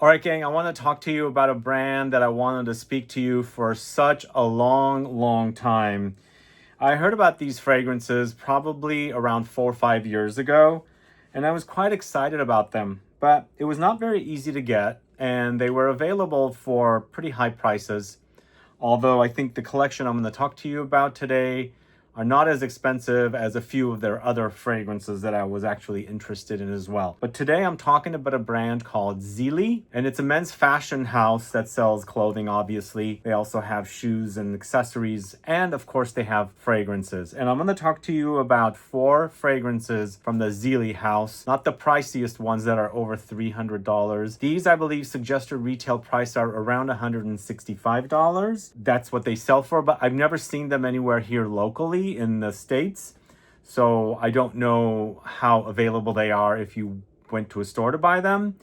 All right, gang, I want to talk to you about a brand that I wanted to speak to you for such a long time. I heard about these fragrances probably around 4 or 5 years ago, and I was quite excited about them, but it was not very easy to get, and they were available for pretty high prices. Although I think the collection I'm going to talk to you about today are not as expensive as a few of their other fragrances that I was actually interested in as well. But today I'm talking about a brand called Zilli, and it's a men's fashion house that sells clothing, obviously. They also have shoes and accessories, and of course they have fragrances. And I'm going to talk to you about 4 fragrances from the Zilli house, not the priciest ones that are over $300. These, I believe, suggested retail price are around $165. That's what they sell for, but I've never seen them anywhere here locally in the States. So I don't know how available they are if you went to a store to buy them,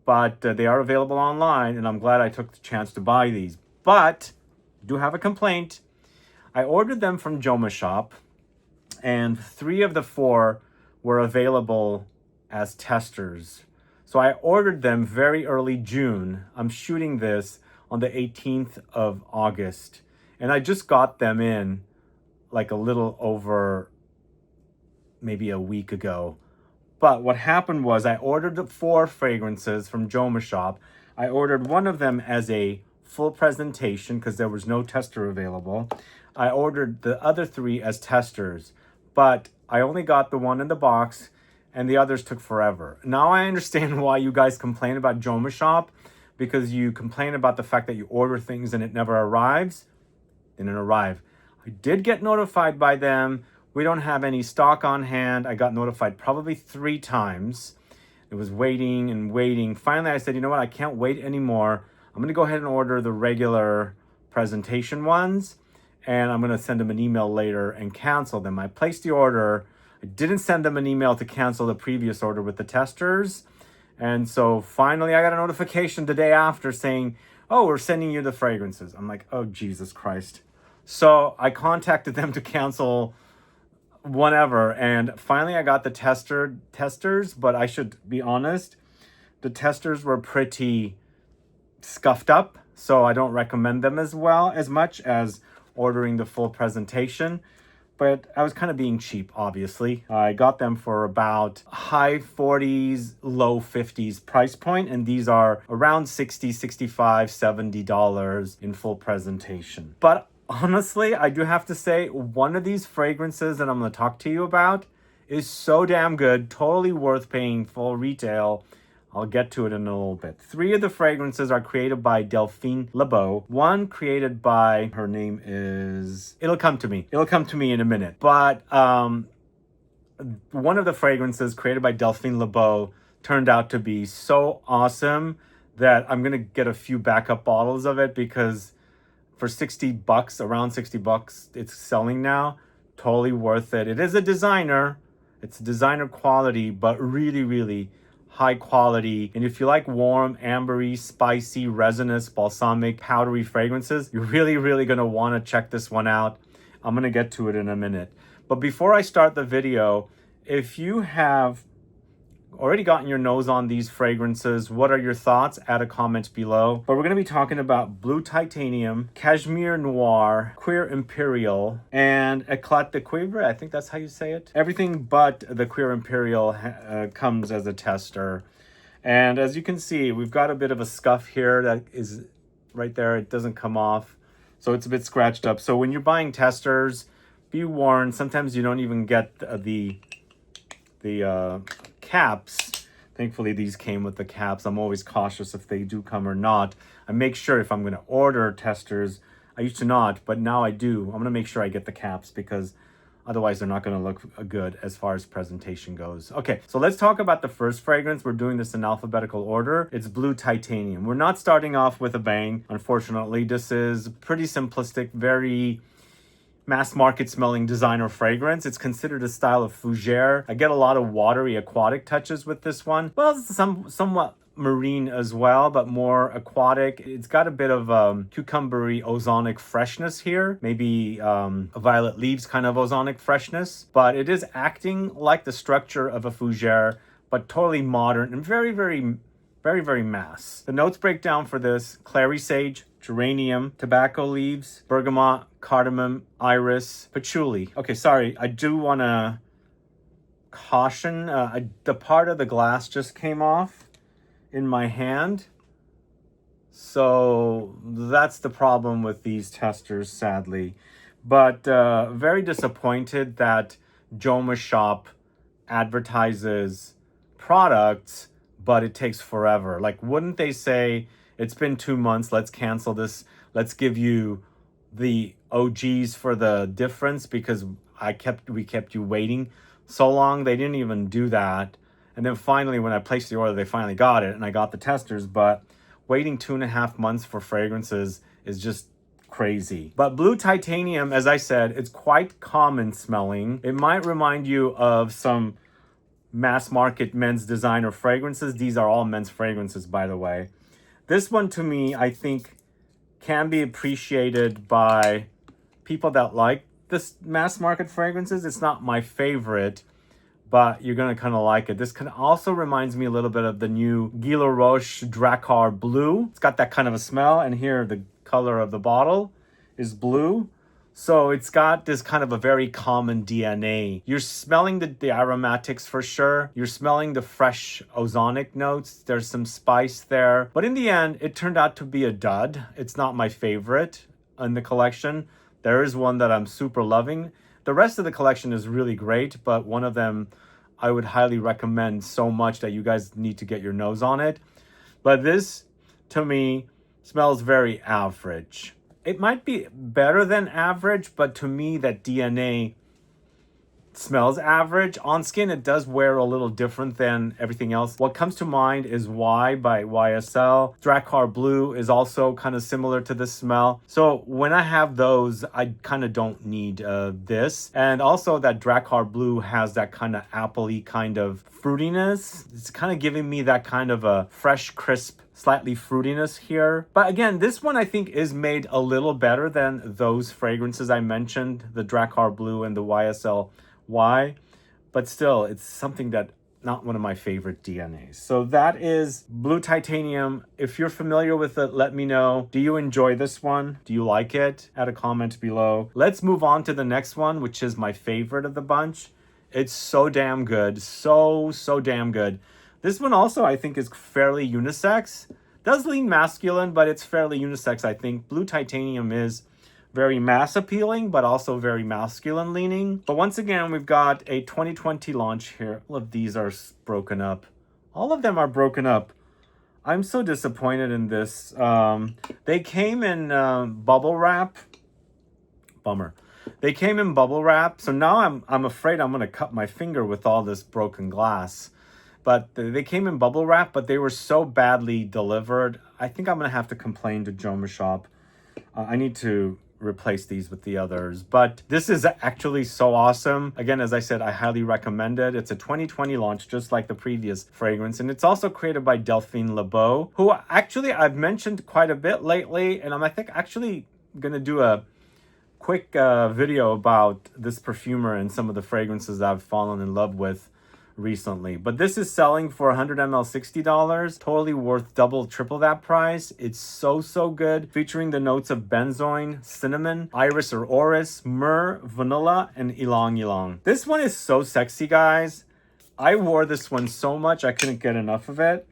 but they are available online, and I'm glad I took the chance to buy these. But I do have a complaint. I ordered them from Jomashop, and 3 of the 4 were available as testers. So I ordered them very early June. I'm shooting this on the 18th of August, and I just got them in like a little over maybe a week ago. But what happened was I ordered the 4 fragrances from Jomashop. I ordered one of them as a full presentation because there was no tester available. I ordered the other 3 as testers, but I only got the one in the box and the others took forever. Now I understand why you guys complain about Jomashop, because you complain about the fact that you order things and it never arrives. Didn't arrive. I did get notified by them. We don't have any stock on hand. I got notified probably 3 times. It was waiting and waiting. Finally, I said, you know what? I can't wait anymore. I'm going to go ahead and order the regular presentation ones, and I'm going to send them an email later and cancel them. I placed the order. I didn't send them an email to cancel the previous order with the testers. And so finally, I got a notification the day after saying, oh, we're sending you the fragrances. I'm like, oh, Jesus Christ. So I contacted them to cancel whatever, and finally I got the testers, but I should be honest, the testers were pretty scuffed up, so I don't recommend them as much as ordering the full presentation. But I was kind of being cheap, obviously. I got them for about high 40s, low 50s price point, and these are around $60, $65, $70 in full presentation. But honestly, I do have to say, one of these fragrances that I'm going to talk to you about is so damn good, totally worth paying full retail. I'll get to it in a little bit. 3 of the fragrances are created by Delphine Lebeau. One created by, her name is, it'll come to me in a minute. But one of the fragrances created by Delphine Lebeau turned out to be so awesome that I'm going to get a few backup bottles of it, because for $60, around $60, it's selling now. Totally worth it. It is a designer. It's designer quality, but really high quality. And if you like warm, ambery, spicy, resinous, balsamic, powdery fragrances, you're really going to want to check this one out. I'm going to get to it in a minute. But before I start the video, if you have already gotten your nose on these fragrances, what are your thoughts? Add a comment below. But we're going to be talking about Bleu Titanium, CACHEMERE Noir, CUIR Imperial, and ÉCLAT de Cuivre. I think that's how you say it. Everything but the CUIR Imperial comes as a tester. And as you can see, we've got a bit of a scuff here that is right there. It doesn't come off, so it's a bit scratched up. So when you're buying testers, be warned, sometimes you don't even get the caps. Thankfully, these came with the caps. I'm always cautious if they do come or not. I make sure if I'm going to order testers, I used to not, but now I do. I'm going to make sure I get the caps, because otherwise they're not going to look good as far as presentation goes. Okay, so let's talk about the first fragrance. We're doing this in alphabetical order. It's Bleu Titanium. We're not starting off with a bang, unfortunately. This is pretty simplistic, very mass market smelling designer fragrance. It's considered a style of fougère. I get a lot of watery aquatic touches with this one. Well, somewhat marine as well, but more aquatic. It's got a bit of cucumbery ozonic freshness here, maybe violet leaves kind of ozonic freshness, but it is acting like the structure of a fougère, but totally modern and very Very, very mass. The notes break down for this: clary sage, geranium, tobacco leaves, bergamot, cardamom, iris, patchouli. Okay, sorry, I do want to caution, the part of the glass just came off in my hand. So that's the problem with these testers, sadly. But very disappointed that Jomashop advertises products, but it takes forever. Like, wouldn't they say, it's been 2 months, let's cancel this, let's give you the OGs for the difference because we kept you waiting so long. They didn't even do that. And then finally, when I placed the order, they finally got it and I got the testers, but waiting 2.5 months for fragrances is just crazy. But blue titanium, as I said, it's quite common smelling. It might remind you of some mass market men's designer fragrances. These are all men's fragrances, by the way. This one, to me, I think can be appreciated by people that like this mass market fragrances. It's not my favorite, but you're gonna kind of like it. This also reminds me a little bit of the new LAROCHE DRAKKAR blue. It's got that kind of a smell, and here the color of the bottle is blue. So it's got this kind of a very common DNA. You're smelling the aromatics for sure. You're smelling the fresh ozonic notes. There's some spice there. But in the end, it turned out to be a dud. It's not my favorite in the collection. There is one that I'm super loving. The rest of the collection is really great, but one of them I would highly recommend so much that you guys need to get your nose on it. But this, to me, smells very average. It might be better than average, but to me, that DNA smells average. On skin, it does wear a little different than everything else. What comes to mind is Y by YSL. DRAKKAR Blue is also kind of similar to the smell. So when I have those, I kind of don't need this. And also that DRAKKAR Blue has that kind of appley kind of fruitiness. It's kind of giving me that kind of a fresh, crisp, slightly fruitiness here. But again, this one I think is made a little better than those fragrances I mentioned, the DRAKKAR Blue and the YSL Y, but still, it's something that not one of my favorite DNAs. So that is blue titanium. If you're familiar with it, let me know. Do you enjoy this one? Do you like it? Add a comment below. Let's move on to the next one, which is my favorite of the bunch. It's so damn good. So damn good. This one also, I think, is fairly unisex. Does lean masculine, but it's fairly unisex, I think. Blue titanium is very mass appealing, but also very masculine leaning. But once again, we've got a 2020 launch here. All of these are broken up. All of them are broken up. I'm so disappointed in this. They came in bubble wrap. Bummer. They came in bubble wrap. So now I'm afraid I'm gonna cut my finger with all this broken glass. But they came in bubble wrap, but they were so badly delivered. I think I'm gonna have to complain to Jomashop. I need to replace these with the others, but this is actually so awesome. Again, as I said, I highly recommend it. It's a 2020 launch, just like the previous fragrance, and it's also created by Delphine Lebeau, who actually I've mentioned quite a bit lately, and I think actually gonna do a quick video about this perfumer and some of the fragrances I've fallen in love with recently. But this is selling for 100 ml $60, totally worth double triple that price. It's so good, featuring the notes of benzoin, cinnamon, iris or orris, myrrh, vanilla, and ylang-ylang. This one is so sexy, guys. I wore this one so much I couldn't get enough of it.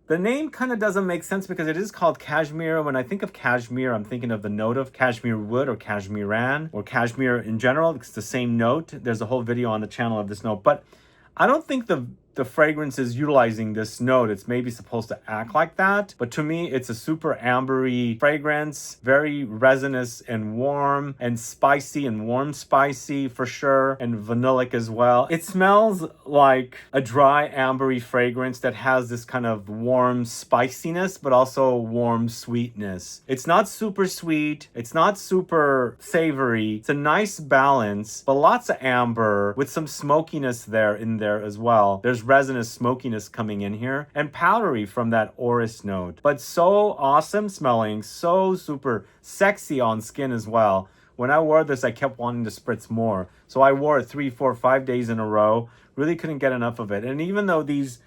The name kind of doesn't make sense because it is called cashmere. When I think of cashmere, I'm thinking of the note of cashmere wood or cashmeran or cashmere in general. It's the same note. There's a whole video on the channel of this note, but I don't think the fragrance is utilizing this note. It's maybe supposed to act like that, but to me, it's a super ambery fragrance, very resinous and warm and spicy and warm spicy for sure, and vanillic as well. It smells like a dry ambery fragrance that has this kind of warm spiciness, but also warm sweetness. It's not super sweet. It's not super savory. It's a nice balance, but lots of amber with some smokiness in there as well. There's resinous smokiness coming in here and powdery from that orris note, but so awesome smelling, so super sexy on skin as well. When I wore this, I kept wanting to spritz more, so I wore it 3, 4, 5 days in a row. Really couldn't get enough of it. And even though these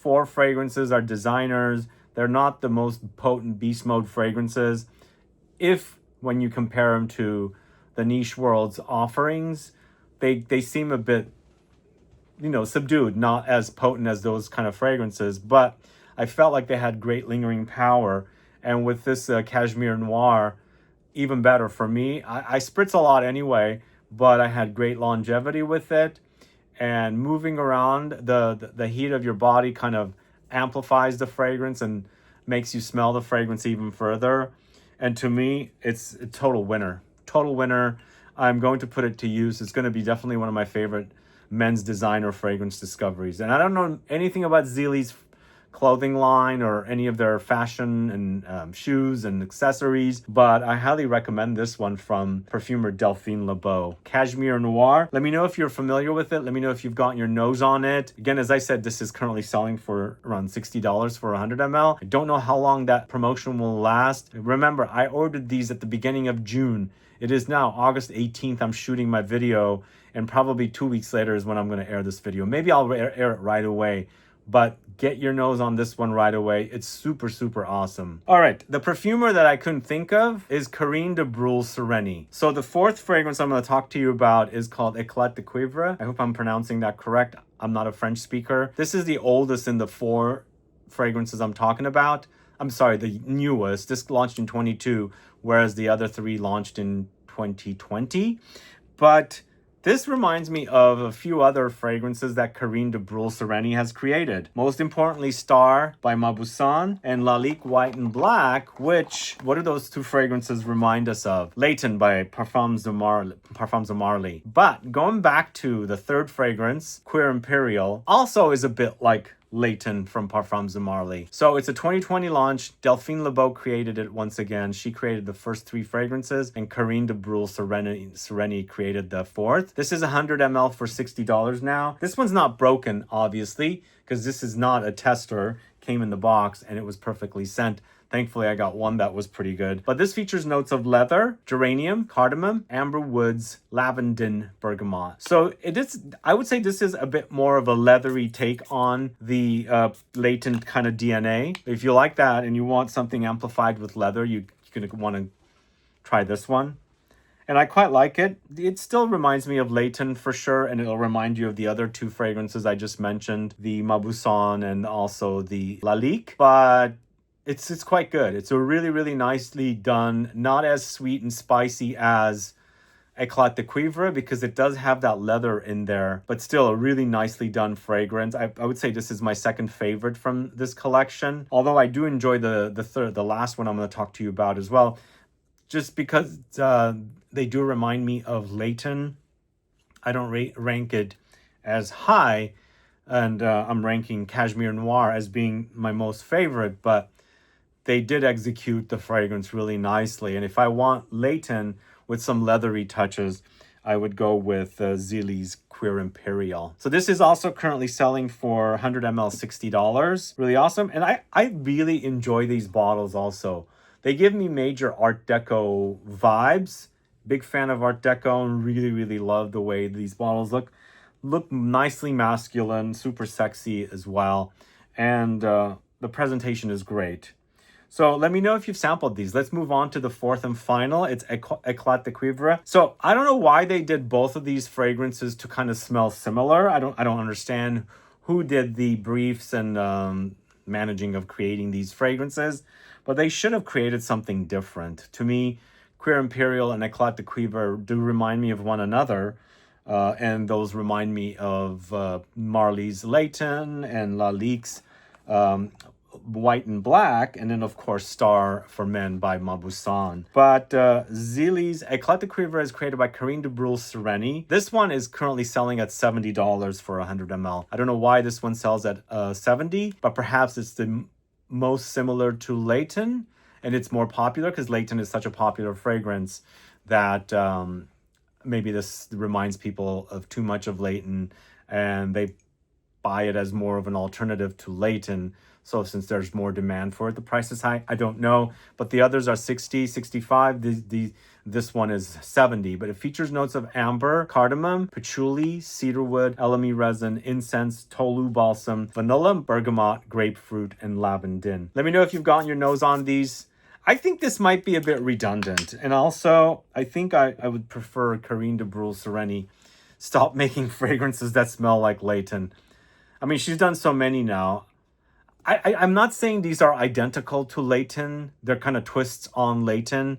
4 fragrances are designers. They're not the most potent beast mode fragrances. If, when you compare them to the niche world's offerings, they seem a bit, you know, subdued, not as potent as those kind of fragrances, but I felt like they had great lingering power. And with this Cachemire Noir, even better for me. I spritz a lot anyway, but I had great longevity with it. And moving around, the heat of your body kind of amplifies the fragrance and makes you smell the fragrance even further. And to me, it's a total winner. Total winner. I'm going to put it to use. It's going to be definitely one of my favorite men's designer fragrance discoveries. And I don't know anything about Zilli's clothing line or any of their fashion and shoes and accessories, but I highly recommend this one from perfumer Delphine Lebeau. Cachemire Noir. Let me know if you're familiar with it. Let me know if you've gotten your nose on it. Again, as I said, this is currently selling for around $60 for 100 ml. I don't know how long that promotion will last. Remember, I ordered these at the beginning of June. It is now August 18th. I'm shooting my video, and probably 2 weeks later is when I'm going to air this video. Maybe I'll air it right away. But get your nose on this one right away. It's super, super awesome. All right, the perfumer that I couldn't think of is Karine Dubreuil-Sereni. So the 4th fragrance I'm going to talk to you about is called ÉCLAT de CUIVRE. I hope I'm pronouncing that correct. I'm not a French speaker. This is the oldest in the 4 fragrances I'm talking about. I'm sorry, the newest. This launched in 22, whereas the other 3 launched in 2020. But this reminds me of a few other fragrances that Karine Dubreuil-Sereni has created. Most importantly, Star by Mauboussin and Lalique White and Black, which, what do those 2 fragrances remind us of? Leighton by Parfums de Marly. But going back to the 3rd fragrance, CUIR IMPERIAL, also is a bit like Leighton from Parfums de Marly. So it's a 2020 launch. Delphine Lebeau created it once again. She created the first 3 fragrances, and Karine Dubreuil-Sereni created the 4th. This is 100 ml for $60 now. This one's not broken, obviously, because this is not a tester. Came in the box and it was perfectly sent. Thankfully, I got one that was pretty good. But this features notes of leather, geranium, cardamom, amber woods, lavender, bergamot. So it is, I would say this is a bit more of a leathery take on the latent kind of DNA. If you like that and you want something amplified with leather, you're going to want to try this one. And I quite like it. It still reminds me of Leighton for sure, and it'll remind you of the other 2 fragrances I just mentioned, the Mauboussin and also the Lalique. But it's quite good. It's a really, really nicely done, not as sweet and spicy as Éclat de Cuivre, because it does have that leather in there, but still a really nicely done fragrance. I would say this is my 2nd favorite from this collection, although I do enjoy the last one I'm going to talk to you about as well, just because they do remind me of Leighton. I don't rank it as high, and I'm ranking Cachemire Noir as being my most favorite, but they did execute the fragrance really nicely. And if I want Leighton with some leathery touches, I would go with Zilli's CUIR IMPERIAL. So this is also currently selling for 100 ml $60. Really awesome. And I really enjoy these bottles also. They give me major Art Deco vibes. Big fan of Art Deco and really, really love the way these bottles look. Look nicely masculine, super sexy as well. And the presentation is great. So let me know if you've sampled these. Let's move on to the 4th and final. It's Éclat de Cuivre. So I don't know why they did both of these fragrances to kind of smell similar. I don't understand who did the briefs and managing of creating these fragrances, but they should have created something different. To me, CUIR IMPERIAL and Éclat de Cuivre do remind me of one another. And those remind me of Marly's Leighton and Lalique's White and Black, and then of course Star for Men by Mauboussin. But Zilli's Éclat de Cuivre is created by Karine Dubreuil-Sereni. This one is currently selling at $70 for 100 ml. I don't know why this one sells at $70, but perhaps it's the most similar to Leighton, and it's more popular because Leighton is such a popular fragrance that maybe this reminds people of too much of Leighton, and they buy it as more of an alternative to Leighton. So since there's more demand for it, the price is high. I don't know, but the others are 60, 65. This one is 70, but it features notes of amber, cardamom, patchouli, cedarwood, elemi resin, incense, tolu balsam, vanilla, bergamot, grapefruit, and lavandin. Let me know if you've gotten your nose on these. I think this might be a bit redundant. And also, I think I would prefer Karine Dubreuil-Sereni stop making fragrances that smell like Layton. I mean, she's done so many now. I'm not saying these are identical to Layton. They're kind of twists on Layton,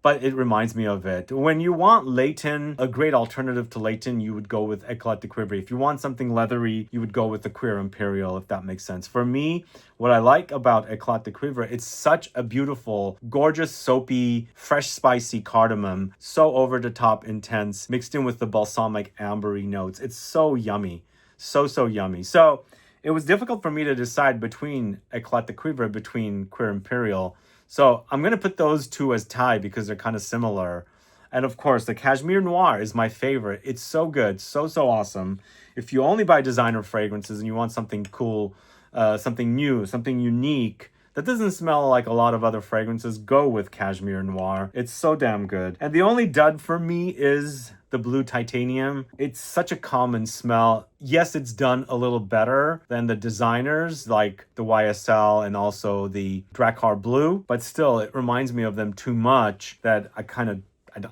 but it reminds me of it. When you want Layton, a great alternative to Layton, you would go with ÉCLAT DE CUIVRE. If you want something leathery, you would go with the CUIR IMPERIAL, if that makes sense. For me, what I like about ÉCLAT DE CUIVRE, it's such a beautiful, gorgeous, soapy, fresh, spicy cardamom, so over-the-top intense, mixed in with the balsamic ambery notes. It's so yummy. So yummy. So it was difficult for me to decide between ÉCLAT DE CUIVRE, between CUIR IMPERIAL. So I'm going to put those two as tied because they're kind of similar. And of course, the CACHEMIRE Noir is my favorite. It's so good. So awesome. If you only buy designer fragrances and you want something cool, something new, something unique, that doesn't smell like a lot of other fragrances, go with CACHEMIRE Noir. It's so damn good. And the only dud for me is the blue titanium. It's such a common smell. Yes, it's done a little better than the designers like the YSL and also the DRAKKAR blue, but still it reminds me of them too much that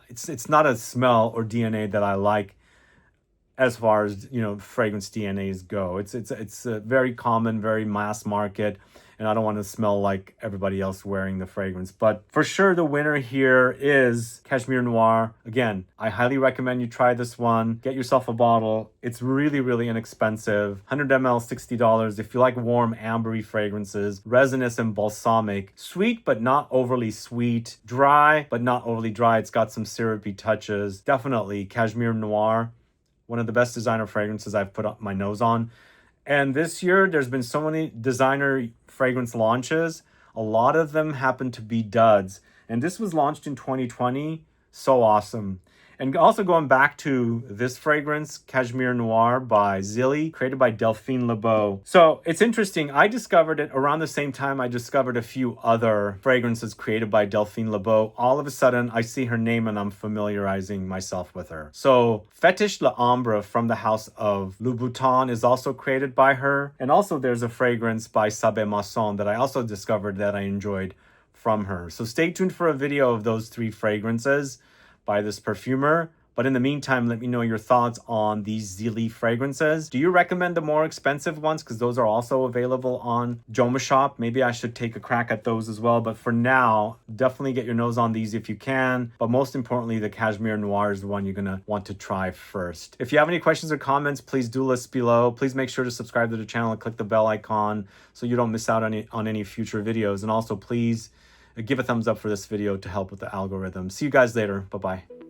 it's not a smell or DNA that I like as far as, fragrance DNAs go. It's a very common, very mass market, and I don't want to smell like everybody else wearing the fragrance. But for sure, the winner here is CACHEMIRE Noir. Again, I highly recommend you try this one. Get yourself a bottle. It's really inexpensive. 100 ml, $60. If you like warm, ambery fragrances, resinous and balsamic, sweet but not overly sweet, dry but not overly dry. It's got some syrupy touches. Definitely CACHEMIRE Noir. One of the best designer fragrances I've put up my nose on. And this year, there's been so many designer fragrance launches. A lot of them happen to be duds. And this was launched in 2020. So awesome. And also going back to this fragrance, CACHEMIRE Noir by Zilli, created by Delphine Lebeau. So it's interesting. I discovered it around the same time I discovered a few other fragrances created by Delphine Lebeau. All of a sudden, I see her name and I'm familiarizing myself with her. So Fetish L'Ambre from the house of Louboutin is also created by her. And also there's a fragrance by Sabé Masson that I also discovered that I enjoyed from her. So stay tuned for a video of those three fragrances by this perfumer. But in the meantime, let me know your thoughts on these Zilli fragrances. Do you recommend the more expensive ones? Because those are also available on Jomashop. Maybe I should take a crack at those as well. But for now, definitely get your nose on these if you can. But most importantly, the CACHEMIRE Noir is the one you're going to want to try first. If you have any questions or comments, please do list below. Please make sure to subscribe to the channel and click the bell icon so you don't miss out on any future videos. And also, please give a thumbs up for this video to help with the algorithm. See you guys later. Bye-bye.